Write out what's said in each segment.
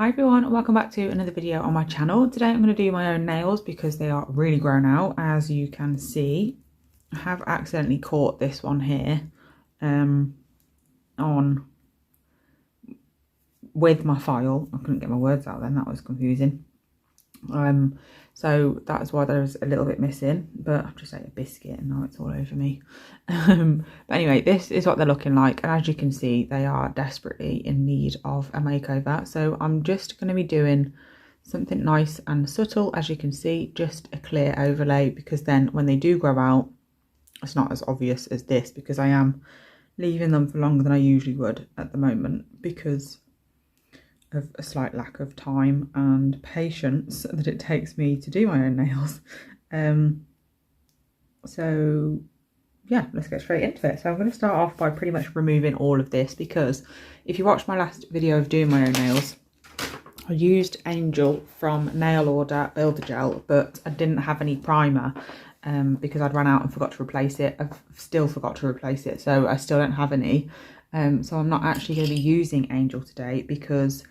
Hi everyone, welcome back to another video on my channel. Today I'm going to do my own nails because they are really grown out, as you can see. I have accidentally caught this one here on with my file. I couldn't get my words out then, that was confusing. So that's why there's a little bit missing, but I've just ate a biscuit and now it's all over me. But anyway, this is what they're looking like, and as you can see, they are desperately in need of a makeover. So I'm just going to be doing something nice and subtle, as you can see, just a clear overlay, because then when they do grow out, it's not as obvious as this, because I am leaving them for longer than I usually would at the moment because of a slight lack of time and patience that it takes me to do my own nails. So yeah, let's get straight into it. So I'm going to start off by pretty much removing all of this, because if you watched my last video of doing my own nails, I used Angel from Nail Order Builder Gel, but I didn't have any primer because I'd run out and forgot to replace it. I've still forgot to replace it, so I still don't have any. So I'm not actually going to be using Angel today, because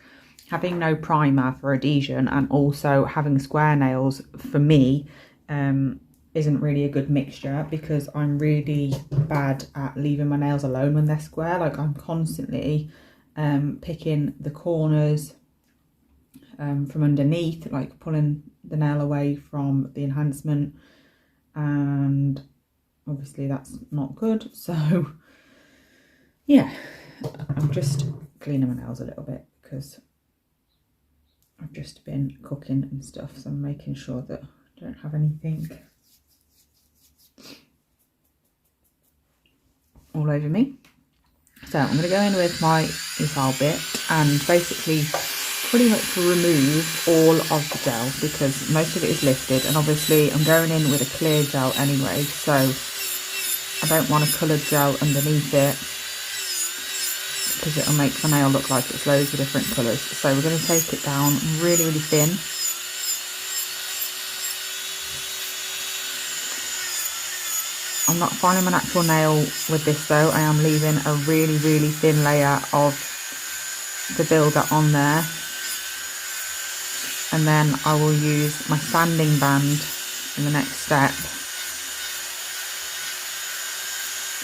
having no primer for adhesion and also having square nails for me isn't really a good mixture, because I'm really bad at leaving my nails alone when they're square. Like, I'm constantly picking the corners from underneath, like pulling the nail away from the enhancement, and obviously that's not good. So yeah, I'm just cleaning my nails a little bit because I've just been cooking and stuff, so I'm making sure that I don't have anything all over me. So I'm going to go in with my e-file bit and basically pretty much remove all of the gel, because most of it is lifted, and obviously I'm going in with a clear gel anyway, so I don't want a coloured gel underneath it, because it'll make the nail look like it's loads of different colours. So we're going to take it down really, really thin. I'm not filing my natural nail with this though. I am leaving a really, really thin layer of the builder on there. And then I will use my sanding band in the next step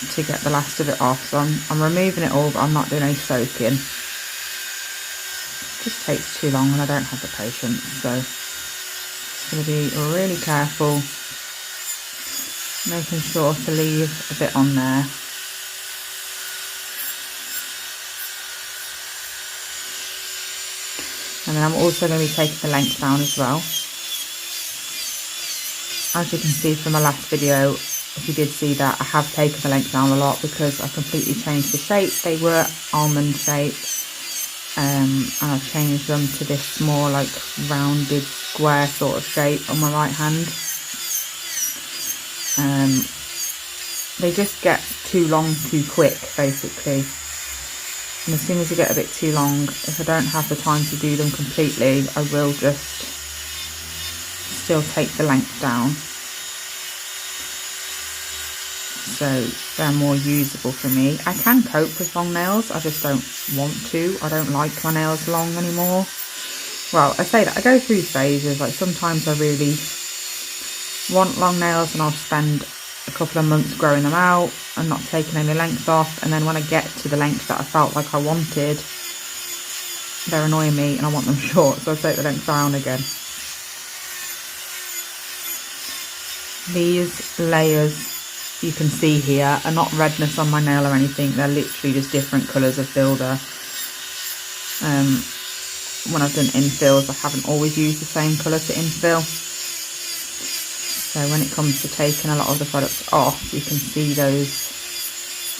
to get the last of it off. So I'm removing it all, but I'm not doing any soaking. It just takes too long and I don't have the patience, so just going to be really careful, making sure to leave a bit on there. And then I'm also going to be taking the length down as well. As you can see from my last video, if you did see that, I have taken the length down a lot because I completely changed the shape. They were almond shaped, and I've changed them to this more like rounded square sort of shape on my right hand. They just get too long too quick, basically. And as soon as you get a bit too long, if I don't have the time to do them completely, I will just still take the length down, so they're more usable for me. I can cope with long nails, I just don't want to. I don't like my nails long anymore. Well, I say that, I go through phases. Like, sometimes I really want long nails and I'll spend a couple of months growing them out and not taking any length off, and then when I get to the length that I felt like I wanted, they're annoying me and I want them short, so I take the length down again. These layers you can see here are not redness on my nail or anything, they're literally just different colours of builder. When I've done infills, I haven't always used the same colour to infill. So when it comes to taking a lot of the products off, you can see those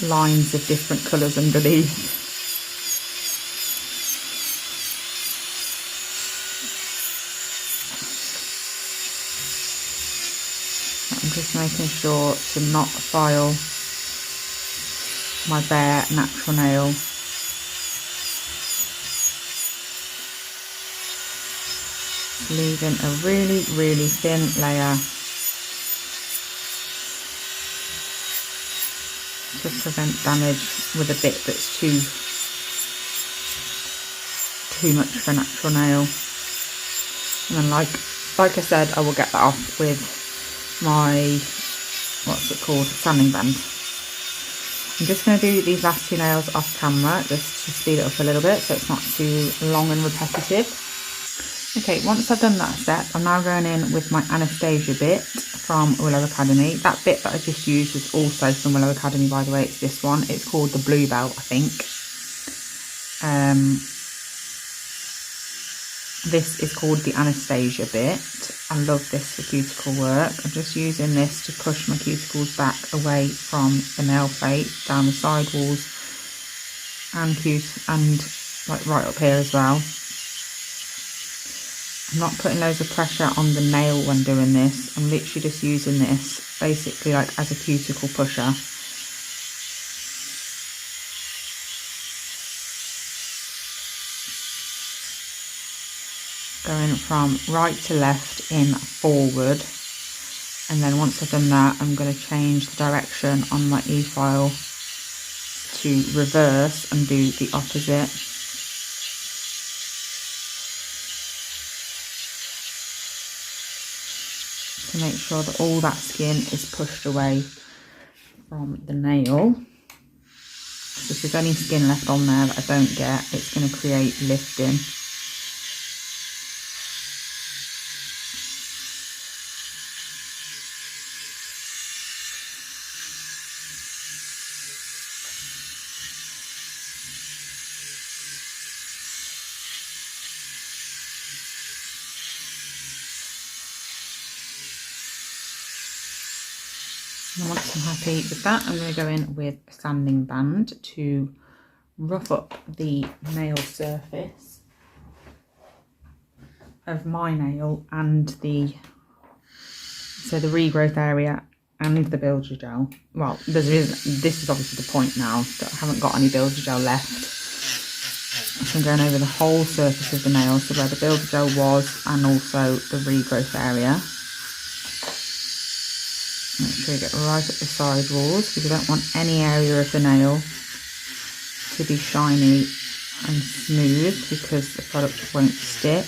lines of different colours underneath. I'm just making sure to not file my bare natural nail. Leaving a really, really thin layer to prevent damage with a bit that's too too much for a natural nail. And then like I said, I will get that off with my, what's it called, sanding band. I'm just going to do these last 2 nails off camera just to speed it up a little bit so it's not too long and repetitive. Okay, once I've done that step, I'm now going in with my Anastasia bit from Willow Academy. That bit that I just used was also from Willow Academy, by the way. It's this one. It's called the Bluebell, I think. This is called the Anastasia bit. I love this for cuticle work. I'm just using this to push my cuticles back away from the nail plate, down the side walls, and like right up here as well. I'm not putting loads of pressure on the nail when doing this. I'm literally just using this basically like as a cuticle pusher. Going from right to left in forward, and then once I've done that, I'm going to change the direction on my e-file to reverse and do the opposite. To make sure that all that skin is pushed away from the nail. So if there's any skin left on there that I don't get, it's going to create lifting. And once I'm happy with that, I'm going to go in with a sanding band to rough up the nail surface of my nail and the regrowth area and the builder gel. Well, this is obviously the point now that I haven't got any builder gel left. So I'm going over the whole surface of the nail, so where the builder gel was and also the regrowth area. Make sure you get right up the side walls because I don't want any area of the nail to be shiny and smooth because the product won't stick.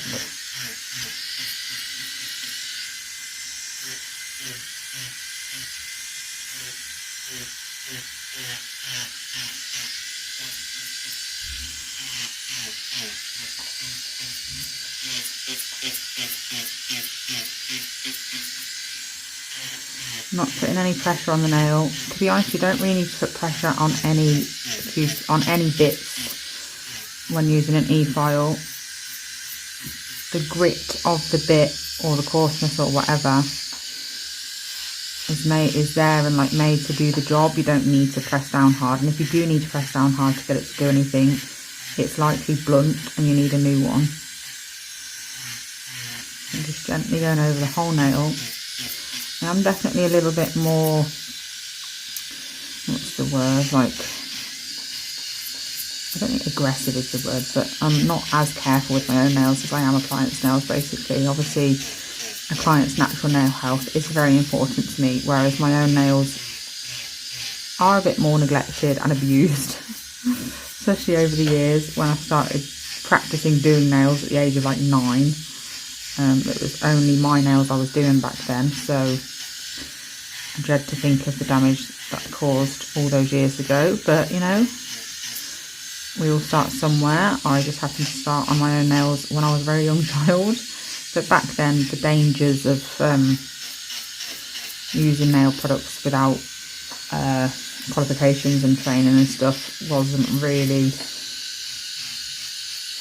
Not putting any pressure on the nail. To be honest, you don't really need to put pressure on any bits when using an e-file. The grit of the bit or the coarseness or whatever is there and like made to do the job. You don't need to press down hard, and if you do need to press down hard to get it to do anything, it's likely blunt and you need a new one. I'm just gently going over the whole nail. I'm definitely a little bit more, what's the word, like, I don't think aggressive is the word, but I'm not as careful with my own nails as I am a client's nails, basically. Obviously, a client's natural nail health is very important to me, whereas my own nails are a bit more neglected and abused, especially over the years when I started practicing doing nails at the age of like 9. It was only my nails I was doing back then, so I dread to think of the damage that I caused all those years ago. But you know, we all start somewhere. I just happened to start on my own nails when I was a very young child, but back then the dangers of using nail products without qualifications and training and stuff wasn't really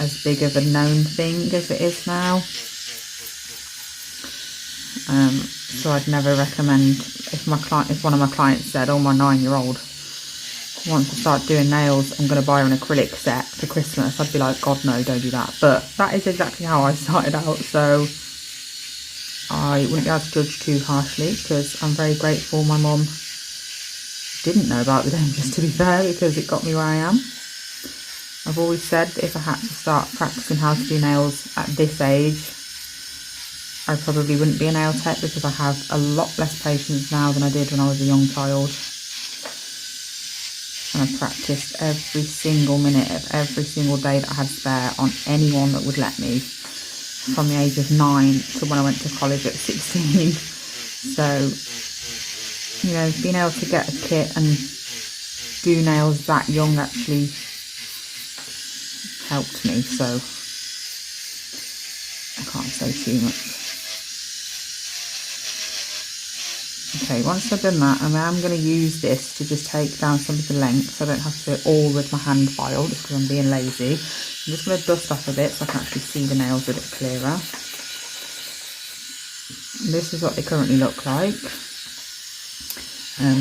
as big of a known thing as it is now. So I'd never recommend, if one of my clients said, oh, my 9-year-old wants to start doing nails, I'm going to buy her an acrylic set for Christmas, I'd be like, God no, don't do that. But that is exactly how I started out, so I wouldn't be able to judge too harshly because I'm very grateful my mum didn't know about the dangers, to be fair, because it got me where I am. I've always said that if I had to start practicing how to do nails at this age, I probably wouldn't be a nail tech because I have a lot less patience now than I did when I was a young child. and I practiced every single minute of every single day that I had spare on anyone that would let me, from the age of 9 to when I went to college at 16. So, you know, being able to get a kit and do nails that young actually helped me, so I can't say too much. Okay, once I've done that, and I'm going to use this to just take down some of the length, so I don't have to do it all with my hand file, just because I'm being lazy. I'm just going to dust off a bit so I can actually see the nails a bit clearer. And this is what they currently look like,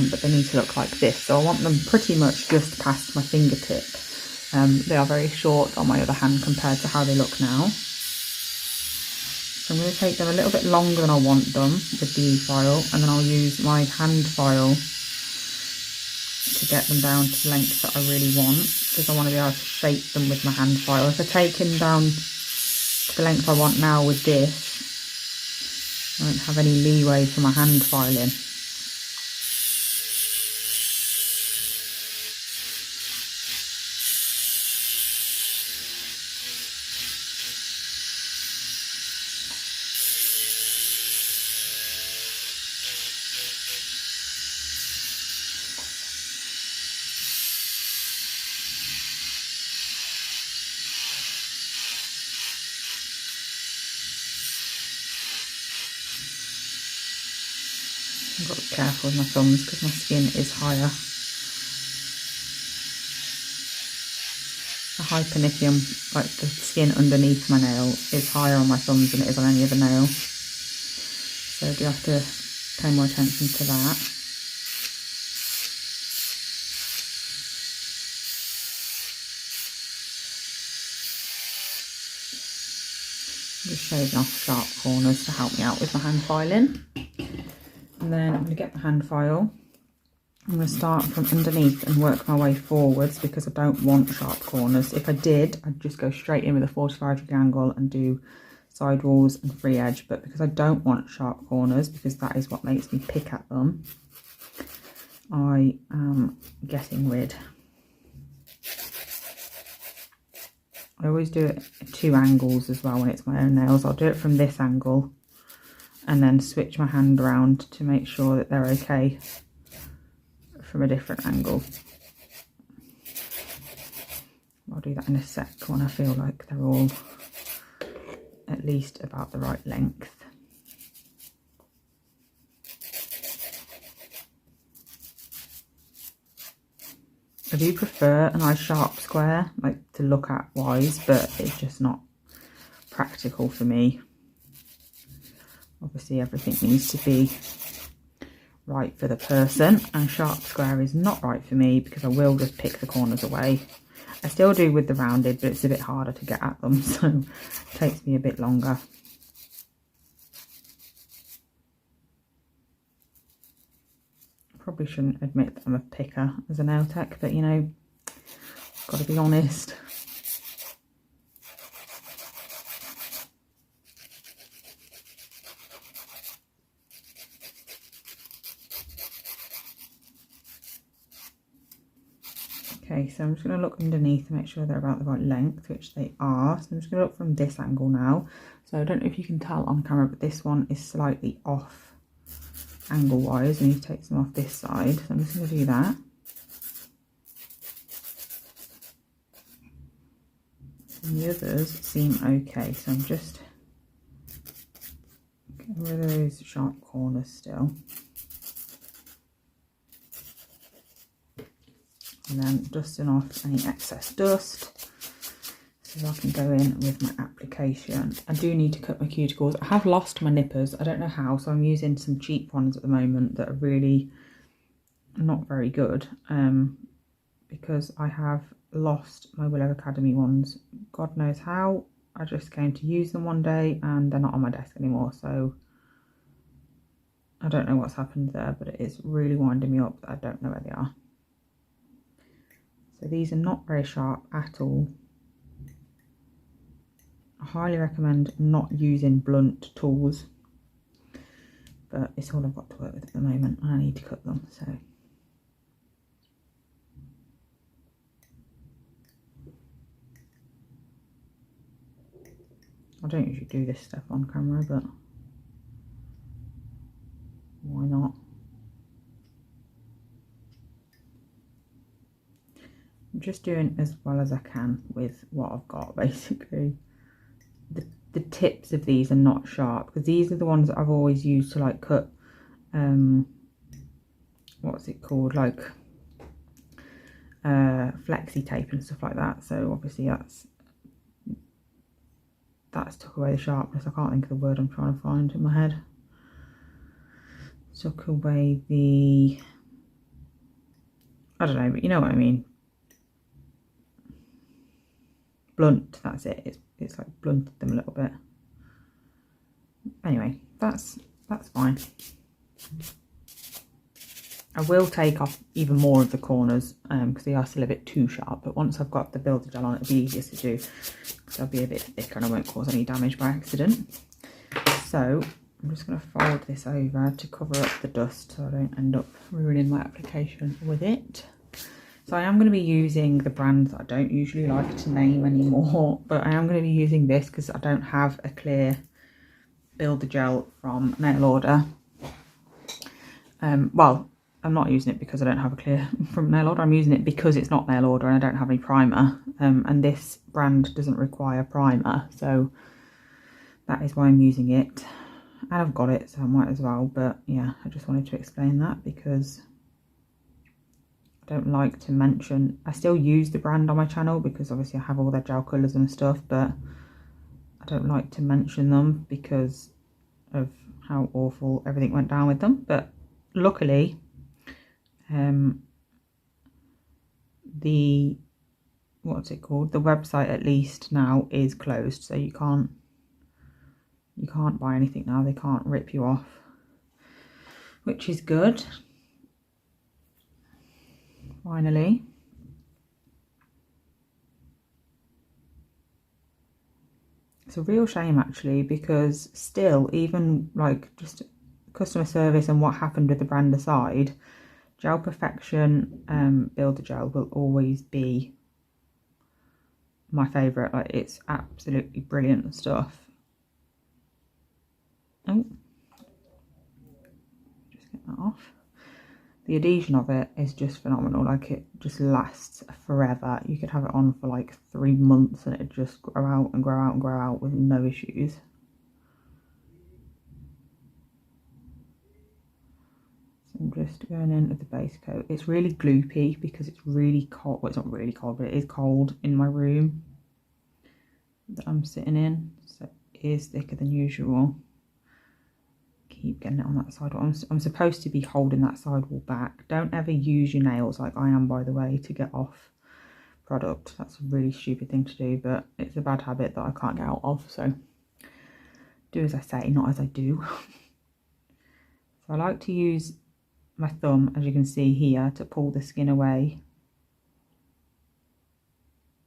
but they need to look like this. So I want them pretty much just past my fingertip. They are very short on my other hand compared to how they look now. So I'm going to take them a little bit longer than I want them with the e-file, and then I'll use my hand file to get them down to the length that I really want, because I want to be able to shape them with my hand file. If I take them down to the length I want now with this, I won't have any leeway for my hand filing. I've got to be careful with my thumbs because my skin is higher. The hypernicum, like the skin underneath my nail, is higher on my thumbs than it is on any other nail. So I do have to pay more attention to that. Just shaving off sharp corners to help me out with my hand filing. And then I'm going to get the hand file. I'm going to start from underneath and work my way forwards because I don't want sharp corners. If I did, I'd just go straight in with a 45-degree angle and do sidewalls and free edge. But because I don't want sharp corners, because that is what makes me pick at them, I am getting rid. I always do it at 2 angles as well when it's my own nails. I'll do it from this angle and then switch my hand around to make sure that they're okay from a different angle. I'll do that in a sec when I feel like they're all at least about the right length. I do prefer a nice sharp square, like to look at wise, but it's just not practical for me. Obviously everything needs to be right for the person, and sharp square is not right for me because I will just pick the corners away. I still do with the rounded, but it's a bit harder to get at them, so it takes me a bit longer. Probably shouldn't admit that I'm a picker as a nail tech, but you know, got to be honest. Okay, so I'm just going to look underneath to make sure they're about the right length, which they are. So I'm just going to look from this angle now. So I don't know if you can tell on camera, but this one is slightly off angle wise. I need to take some off this side. So I'm just going to do that. And the others seem okay. So I'm just getting rid of those sharp corners still. And then dusting off any excess dust so I can go in with my application. I do need to cut my cuticles. I have lost my nippers. I don't know how, so I'm using some cheap ones at the moment that are really not very good, because I have lost my Willow Academy ones. God knows how. I just came to use them one day and they're not on my desk anymore, so I don't know what's happened there, but it is really winding me up that I don't know where they are. So these are not very sharp at all. I highly recommend not using blunt tools, but it's all I've got to work with at the moment and I need to cut them. So I don't usually do this stuff on camera, but why not? I'm just doing as well as I can with what I've got, basically. The tips of these are not sharp, because these are the ones that I've always used to like cut, what's it called, like flexi tape and stuff like that. So obviously that's took away the sharpness. I can't think of the word I'm trying to find in my head. Took away the, I don't know, but you know what I mean. Blunt, that's it. It's like blunted them a little bit. Anyway, that's fine. I will take off even more of the corners because they are still a bit too sharp, but once I've got the builder gel on, it'll be easier to do because they'll be a bit thicker and I won't cause any damage by accident. So I'm just going to fold this over to cover up the dust so I don't end up ruining my application with it. So I am going to be using the brand that I don't usually like to name anymore, but I am going to be using this because I don't have a clear builder gel from Mail Order. Well, I'm not using it because I don't have a clear from Mail Order. I'm using it because it's not Mail Order and I don't have any primer. And this brand doesn't require primer, so that is why I'm using it. And I've got it, so I might as well. But yeah, I just wanted to explain that because I don't like to mention, I still use the brand on my channel because obviously I have all their gel colours and stuff, but I don't like to mention them because of how awful everything went down with them. But luckily, the, what's it called, the website at least now is closed, so you can't buy anything now. They can't rip you off, which is good. Finally. It's a real shame actually, because still, even like just customer service and what happened with the brand aside, Gel Perfection Builder Gel will always be my favourite. Like, it's absolutely brilliant stuff. Oh, just get that off. The adhesion of it is just phenomenal. Like, it just lasts forever. You could have it on for like 3 months and it'd just grow out and grow out and grow out with no issues. So I'm just going in with the base coat. It's really gloopy because it's really cold. Well, it's not really cold, but it is cold in my room that I'm sitting in. So it is thicker than usual. Keep getting it on that side. I'm supposed to be holding that sidewall back. Don't ever use your nails, like I am by the way, to get off product. That's a really stupid thing to do, but it's a bad habit that I can't get out of, so do as I say, not as I do. So I like to use my thumb, as you can see here, to pull the skin away.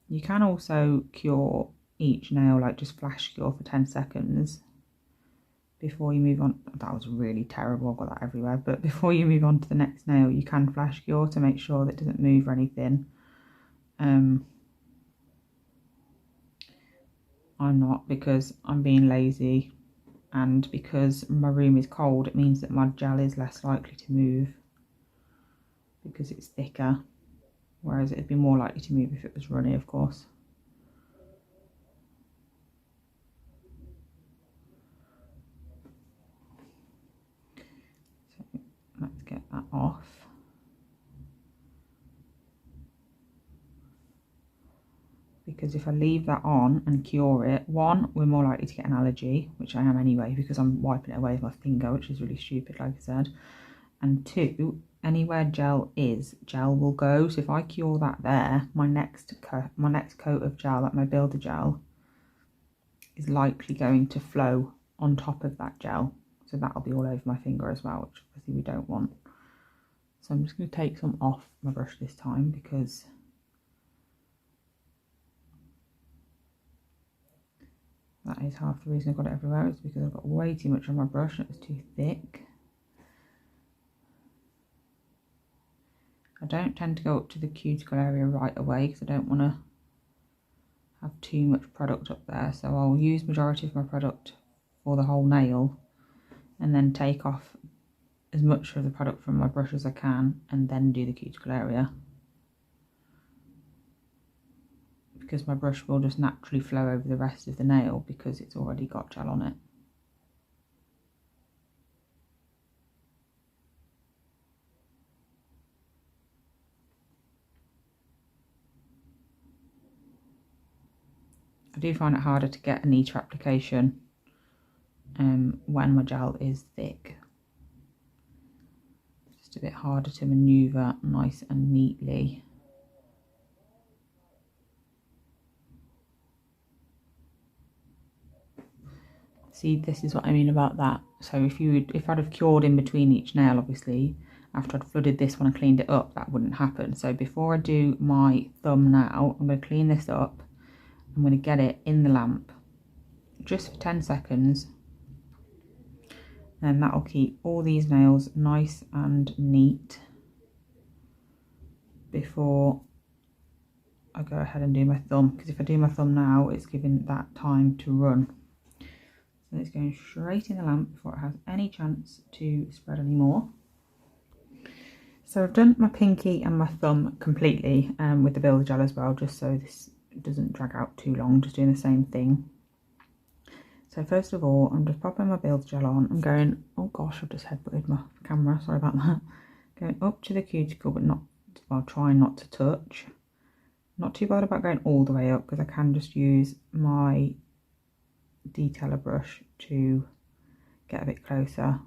You can also cure each nail, like just flash cure for 10 seconds before you move on. That was really terrible, I've got that everywhere. But before you move on to the next nail, you can flash cure to make sure that it doesn't move or anything. I'm not, because I'm being lazy, and because my room is cold, it means that my gel is less likely to move because it's thicker, whereas it'd be more likely to move if it was runny, of course. So let's get that off. Because if I leave that on and cure it, one, we're more likely to get an allergy, which I am anyway because I'm wiping it away with my finger, which is really stupid, like I said. And two, anywhere gel is, gel will go. So if I cure that there, my next coat of gel, like my builder gel, is likely going to flow on top of that gel. So that'll be all over my finger as well, which obviously we don't want. So I'm just going to take some off my brush this time because that is half the reason I've got it everywhere, is because I've got way too much on my brush and it was too thick. I don't tend to go up to the cuticle area right away because I don't want to have too much product up there, so I'll use majority of my product for the whole nail and then take off as much of the product from my brush as I can and then do the cuticle area, because my brush will just naturally flow over the rest of the nail because it's already got gel on it. I do find it harder to get a neater application when my gel is thick. Just a bit harder to manoeuvre nice and neatly. See, this is what I mean about that. So if I'd have cured in between each nail, obviously, after I'd flooded this one and cleaned it up, that wouldn't happen. So before I do my thumb now, I'm going to clean this up. I'm going to get it in the lamp just for 10 seconds. And that'll keep all these nails nice and neat before I go ahead and do my thumb. Because if I do my thumb now, it's giving that time to run. So it's going straight in the lamp before it has any chance to spread anymore. So I've done my pinky and my thumb completely with the builder gel as well, just so this doesn't drag out too long, just doing the same thing. So first of all, I'm just popping my builder gel on. I'm going, oh gosh, I've just headbutted my camera, sorry about that. Going up to the cuticle, but not, well, trying not to touch. Not too bad about going all the way up, because I can just use my detailer brush to get a bit closer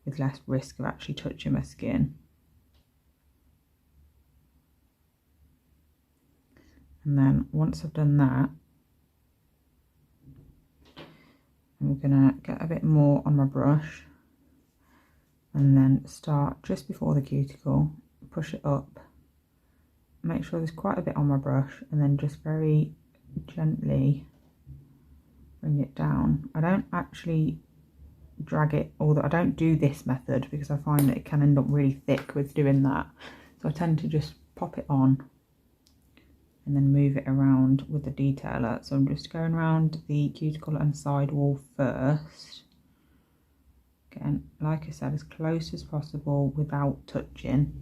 with less risk of actually touching my skin. And then once I've done that, I'm gonna get a bit more on my brush and then start just before the cuticle, push it up, make sure there's quite a bit on my brush, and then just very gently bring it down. I don't actually drag it, although I don't do this method because I find that it can end up really thick with doing that. So I tend to just pop it on and then move it around with the detailer. So I'm just going around the cuticle and side wall first. Again, like I said, as close as possible without touching.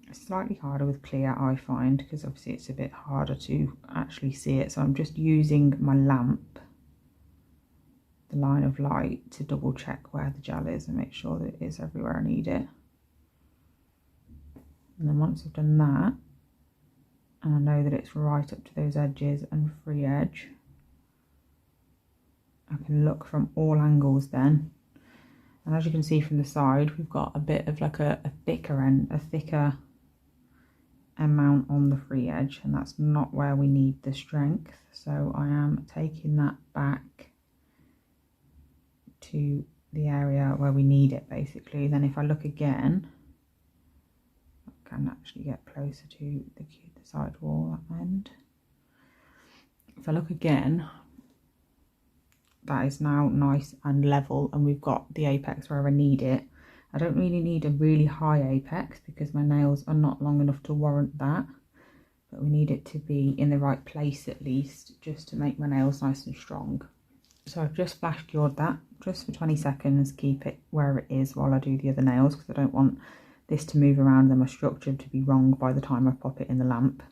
It's slightly harder with clear, I find, because obviously it's a bit harder to actually see it. So I'm just using my lamp, the line of light, to double check where the gel is and make sure that it is everywhere I need it. And then once I've done that, and I know that it's right up to those edges and free edge, I can look from all angles then. And as you can see from the side, we've got a bit of like a thicker amount on the free edge, and that's not where we need the strength. So I am taking that back to the area where we need it, basically. Then if I look again, I can actually get closer to the side wall at the end. If I look again, that is now nice and level, and we've got the apex where I need it. I don't really need a really high apex because my nails are not long enough to warrant that, but we need it to be in the right place at least, just to make my nails nice and strong. So I've just flash cured that just for 20 seconds, keep it where it is while I do the other nails, because I don't want this to move around and my structure to be wrong by the time I pop it in the lamp.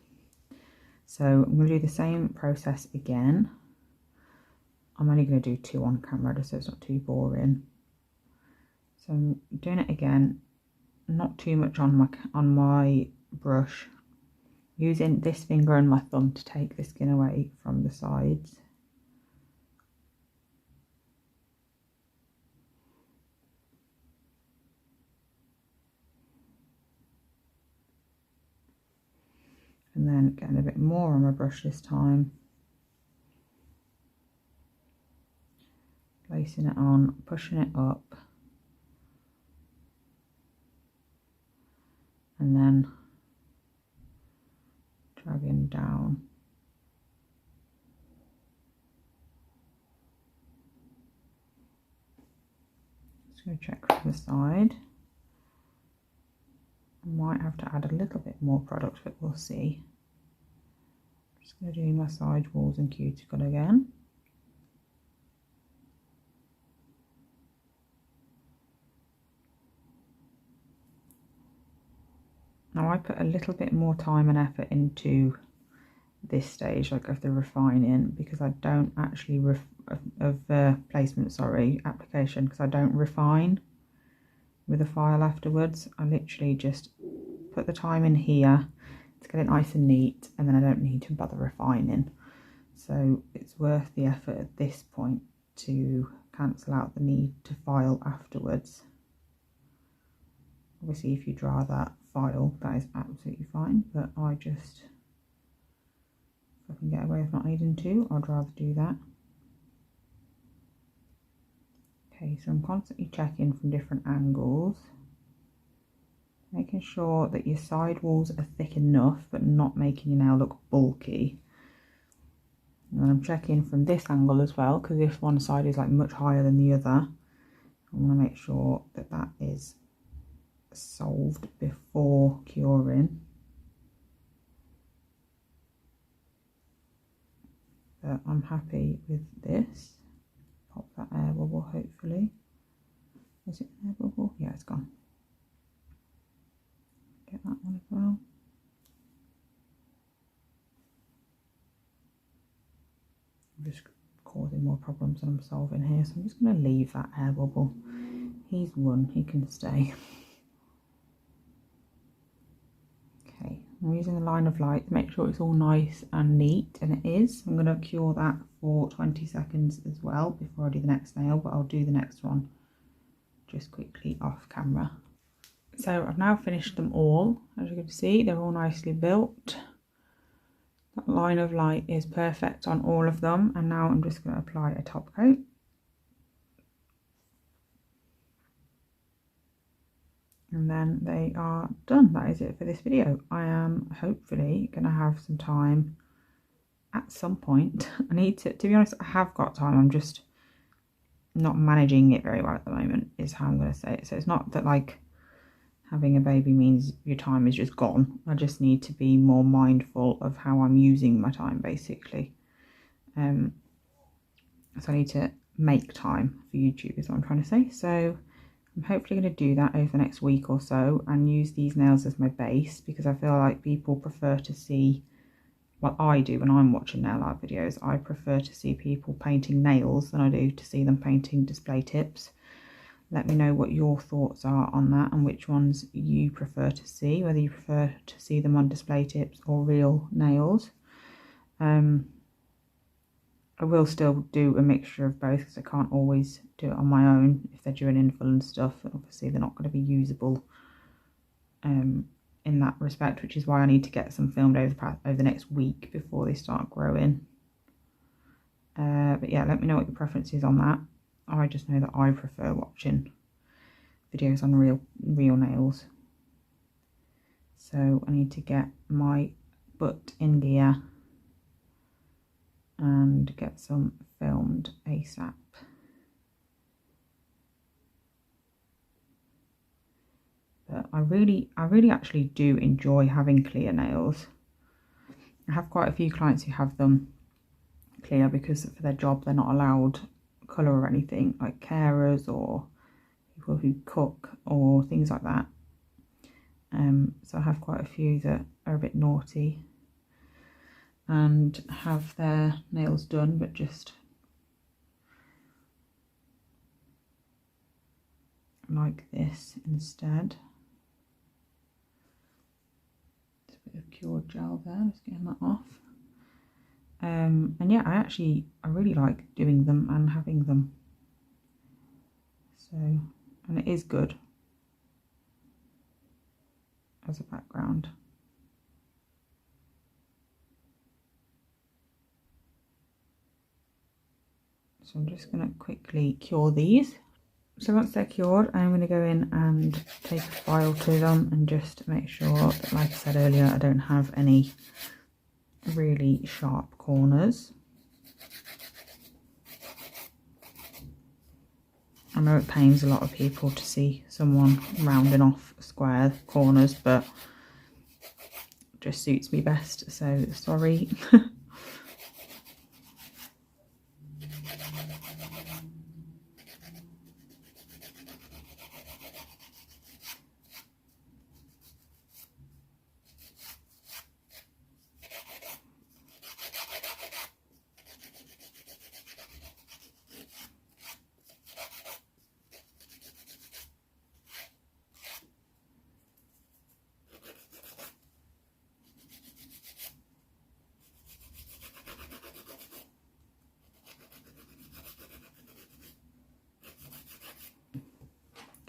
So I'm going to do the same process again. I'm only going to do 2 on camera just so it's not too boring. So I'm doing it again, not too much on my brush, using this finger and my thumb to take the skin away from the sides. And then getting a bit more on my brush this time, placing it on, pushing it up, and then dragging down. going to check from the side. I might have to add a little bit more product, but we'll see. I'm just going to do my side walls and cuticle again. Now I put a little bit more time and effort into this stage, like of the refining, because I don't actually application, because I don't refine with a file afterwards. I literally just put the time in here to get it nice and neat, and then I don't need to bother refining. So it's worth the effort at this point to cancel out the need to file afterwards. Obviously if you'd rather file, that is absolutely fine, but I just, if I can get away with not needing to, I'd rather do that. Okay, so I'm constantly checking from different angles, making sure that your side walls are thick enough but not making your nail look bulky. And then I'm checking from this angle as well, because if one side is like much higher than the other, I want to make sure that that is solved before curing. But I'm happy with this. Pop that air bubble, hopefully. Is it an air bubble? Yeah, it's gone. Get that one as well. I'm just causing more problems than I'm solving here, so I'm just going to leave that air bubble. He's won, he can stay. Okay, I'm using the line of light to make sure it's all nice and neat, and it is. I'm going to cure that for 20 seconds as well before I do the next nail, but I'll do the next one just quickly off camera. So I've now finished them all. As you can see, they're all nicely built. That line of light is perfect on all of them, and now I'm just going to apply a top coat. And then they are done. That is it for this video. I am hopefully going to have some time at some point. I need to be honest, I have got time. I'm just not managing it very well at the moment, is how I'm going to say it. So it's not that like having a baby means your time is just gone. I just need to be more mindful of how I'm using my time, basically. So I need to make time for YouTube is what I'm trying to say. So I'm hopefully going to do that over the next week or so and use these nails as my base, because I feel like people prefer to see what I do when I'm watching nail art videos. I prefer to see people painting nails than I do to see them painting display tips. Let me know what your thoughts are on that and which ones you prefer to see, whether you prefer to see them on display tips or real nails. I will still do a mixture of both, because I can't always do it on my own if they're doing infill and stuff. Obviously they're not going to be usable in that respect, which is why I need to get some filmed over the next week before they start growing. But yeah, let me know what your preference is on that. I just know that I prefer watching videos on real nails. So I need to get my butt in gear and get some filmed ASAP. But I really actually do enjoy having clear nails. I have quite a few clients who have them clear because for their job they're not allowed colour or anything, like carers or people who cook or things like that. So I have quite a few that are a bit naughty and have their nails done, but just like this instead. Just a bit of cured gel there, just getting that off. And yeah, I really like doing them and having them. So, and it is good as a background. So I'm just going to quickly cure these. So once they're cured, I'm going to go in and take a file to them and just make sure that, like I said earlier, I don't have any really sharp corners. I know it pains a lot of people to see someone rounding off square corners, but it just suits me best, so sorry.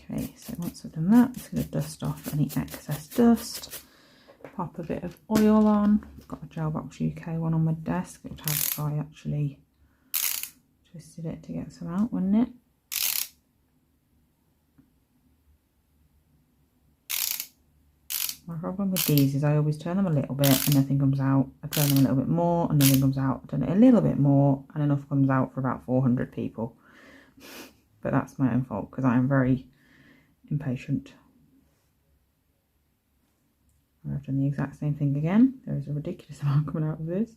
Okay, so once I've done that, I'm just going to dust off any excess dust. Pop a bit of oil on. I've got a Gel Box UK one on my desk, which has I actually twisted it to get some out, wouldn't it? My problem with these is I always turn them a little bit and nothing comes out. I turn them a little bit more and nothing comes out. I turn it a little bit more and enough comes out for about 400 people. But that's my own fault because I am very impatient. I've done the exact same thing again. There is a ridiculous amount coming out of this.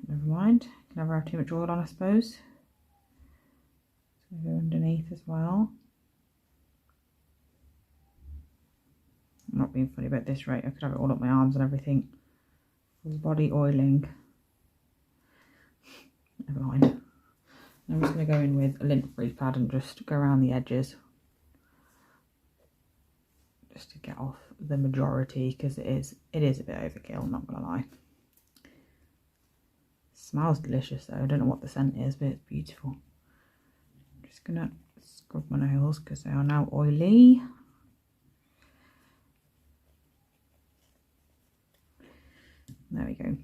Never mind. Can never have too much oil on, I suppose. So go underneath as well. I'm not being funny about this, right? I could have it all up my arms and everything. Full body oiling. Never mind. I'm just going to go in with a lint-free pad and just go around the edges. Just to get off the majority, because it is a bit overkill, I'm not going to lie. Smells delicious though. I don't know what the scent is, but it's beautiful. I'm just going to scrub my nails because they are now oily. There we go.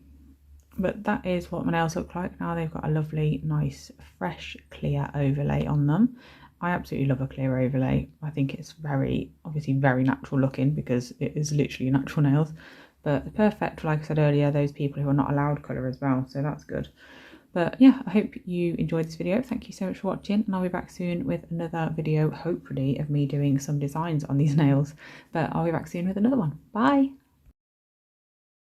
But that is what my nails look like now. They've got a lovely, nice, fresh, clear overlay on them. I absolutely love a clear overlay. I think it's obviously very natural looking because it is literally natural nails. But perfect, like I said earlier, those people who are not allowed colour as well. So that's good. But yeah, I hope you enjoyed this video. Thank you so much for watching. And I'll be back soon with another video, hopefully, of me doing some designs on these nails. But I'll be back soon with another one. Bye!